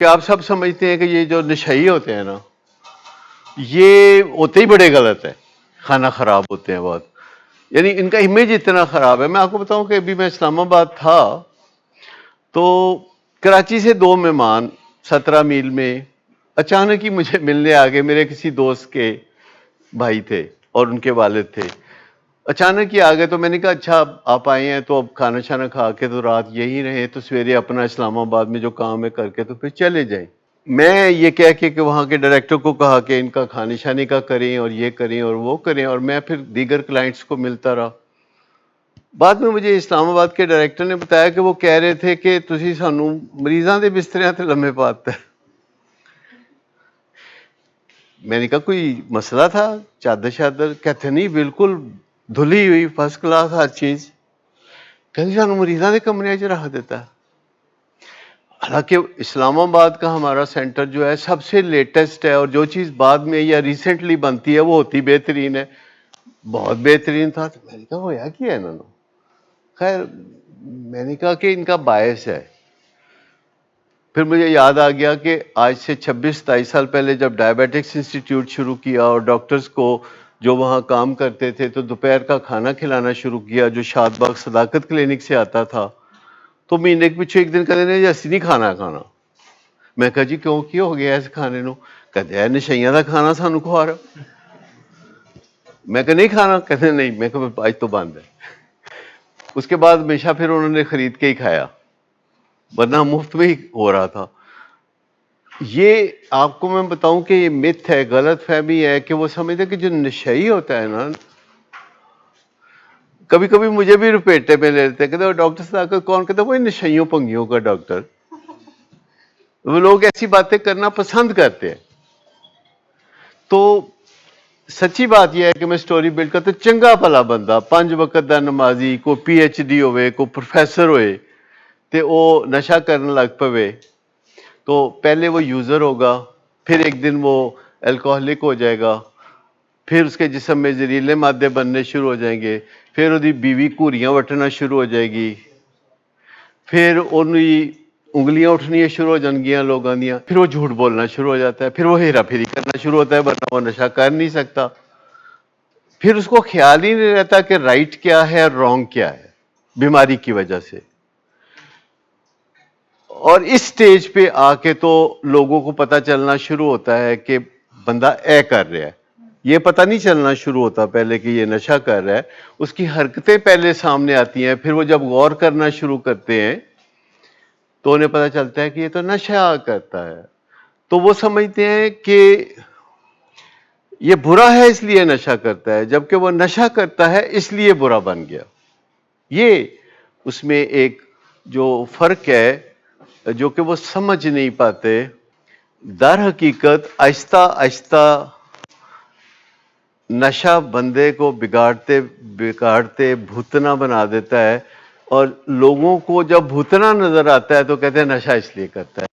کہ آپ سب سمجھتے ہیں کہ یہ جو نشئی ہوتے ہیں نا، یہ ہوتے ہی بڑے غلط ہے، کھانا خراب ہوتے ہیں بہت، یعنی ان کا امیج اتنا خراب ہے. میں آپ کو بتاؤں کہ ابھی میں اسلام آباد تھا تو کراچی سے 2 مہمان 17 میل میں اچانک ہی مجھے ملنے آ گئے. میرے کسی دوست کے بھائی تھے اور ان کے والد تھے، اچانک ہی آ گئے. تو میں نے کہا اچھا آپ آئے ہیں تو اب کھانا شانا کھا کے تو رات یہی رہیں، تو سویرے اپنا اسلام آباد میں جو کام ہے کر کے تو پھر چلے جائیں. میں یہ کہہ کے کہ وہاں کے ڈائریکٹر کو کہا کہ ان کا کھانے شانے کا کریں اور یہ کریں اور وہ کریں، اور میں پھر دیگر کلائنٹس کو ملتا رہا. بعد میں مجھے اسلام آباد کے ڈائریکٹر نے بتایا کہ وہ کہہ رہے تھے کہ تسی سانو مریضاں دے بستریاں تے لمے پاتا ہے. میں نے کہا کوئی مسئلہ تھا چادر شادر؟ کہتے نہیں بالکل دھلی ہوئی فرسٹ کلاس ہر چیز. کہتے سانو مریضاں دے کمرے وچ رکھ دیتا ہے. حالانکہ اسلام آباد کا ہمارا سینٹر جو ہے سب سے لیٹسٹ ہے، اور جو چیز بعد میں یا ریسنٹلی بنتی ہے وہ ہوتی بہترین ہے. بہت بہترین تھا. تو میں نے کہا ہویا کیا ہے انہوں نے؟ خیر میں نے کہا کہ ان کا باعث ہے. پھر مجھے یاد آ گیا کہ آج سے 26-27 سال پہلے جب ڈائبیٹکس انسٹیٹیوٹ شروع کیا اور ڈاکٹرز کو جو وہاں کام کرتے تھے تو دوپہر کا کھانا کھلانا شروع کیا جو شاد باغ صداقت کلینک سے آتا تھا، تو مہینے کے پیچھے ایک دن کہتے ہیں جی اسی نہیں کھانا کھانا. میں کہا جی کیوں کی ہو گیا اس کھانے نو؟ کہتے ہیں نشئیاں دا کھانا سانو کھوا رہا. میں کہا نہیں کھانا؟ کہتے نہیں. میں کہا آج تو بند ہے. اس کے بعد ہمیشہ پھر انہوں نے خرید کے ہی کھایا، ورنہ مفت میں ہی ہو رہا تھا. یہ آپ کو میں بتاؤں کہ یہ مت ہے، غلط فہمی ہے کہ وہ سمجھتے کہ جو نشئی ہوتا ہے نا، کبھی کبھی مجھے بھی رپیٹے میں لے لیتے ہیں. کہتے ڈاکٹر صداقت کون؟ کہتے وہ نشئیوں پنگیوں کا ڈاکٹر. وہ لوگ ایسی باتیں کرنا پسند کرتے ہیں. تو سچی بات یہ ہے کہ میں سٹوری بلڈ کرتا چنگا بھلا بندہ 5 وقت دا نمازی، کوئی پی ایچ ڈی ہوئے، کوئی پروفیسر ہوئے تے وہ نشہ کرنے لگ پوے، تو پہلے وہ یوزر ہوگا، پھر ایک دن وہ الکوہلک ہو جائے گا، پھر اس کے جسم میں زہریلے مادے بننے شروع ہو جائیں گے، پھر وہ بیوی گھوریاں وٹنا شروع ہو جائے گی، پھر انہی انگلیاں اٹھنی شروع ہو جان گیاں لوگاں دیاں، پھر وہ جھوٹ بولنا شروع ہو جاتا ہے، پھر وہ ہیرا پھیری کرنا شروع ہوتا ہے، ورنہ وہ نشہ کر نہیں سکتا. پھر اس کو خیال ہی نہیں رہتا کہ رائٹ کیا ہے اور رانگ کیا ہے بیماری کی وجہ سے. اور اس سٹیج پہ آ کے تو لوگوں کو پتہ چلنا شروع ہوتا ہے کہ بندہ اے کر رہا ہے. یہ پتہ نہیں چلنا شروع ہوتا پہلے کہ یہ نشہ کر رہا ہے، اس کی حرکتیں پہلے سامنے آتی ہیں. پھر وہ جب غور کرنا شروع کرتے ہیں تو انہیں پتہ چلتا ہے کہ یہ تو نشہ کرتا ہے. تو وہ سمجھتے ہیں کہ یہ برا ہے اس لیے نشہ کرتا ہے، جبکہ وہ نشہ کرتا ہے اس لیے برا بن گیا. یہ اس میں ایک جو فرق ہے جو کہ وہ سمجھ نہیں پاتے. در حقیقت آہستہ آہستہ نشہ بندے کو بگاڑتے بھوتنا بنا دیتا ہے، اور لوگوں کو جب بھوتنا نظر آتا ہے تو کہتے ہیں نشہ اس لیے کرتا ہے.